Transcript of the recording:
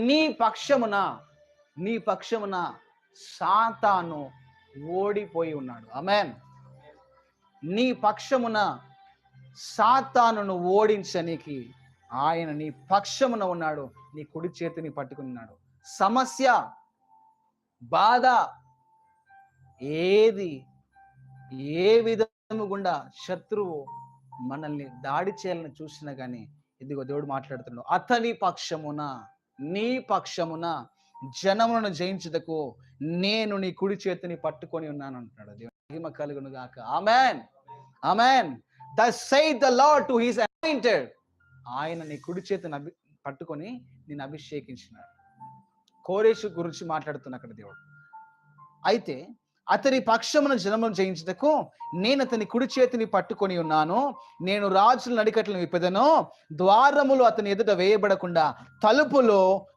నీ పక్షమున సాతాను ఓడిపోయి ఉన్నాడు. ఆమేన్. నీ పక్షమున సాతానును ఓడించనికి ఆయన నీ పక్షమున ఉన్నాడు. నీ కుడి చేతిని పట్టుకున్నాడు. సమస్య, బాధ ఏ విధము గుండా శత్రువు మనల్ని దాడి చేయాలని చూసినా కానీ ఇదిగో దేవుడు మాట్లాడుతున్నాడు. అతని పక్షమున, నీ పక్షమున జనములను జయించుటకు నేను నీ కుడి చేతిని పట్టుకొని ఉన్నాను అంటున్నాడు. దేవుని మహిమ కలుగును గాక. ఆమేన్, ఆమేన్. Thus saith the Lord to his anointed. ఆయన నీ కుడి చేతిని పట్టుకొని నేను అభిషేకించినాడు. కోరేషు గురించి మాట్లాడుతున్నా అక్కడ దేవుడు. అయితే అతని పక్షమున జనములను జయించుటకు నేను అతని కుడి చేతిని పట్టుకొని ఉన్నాను. నేను రాజుల నడికట్లను విప్పెదను. ద్వారములు అతని ఎదుట వేయబడకుండా, తలుపులో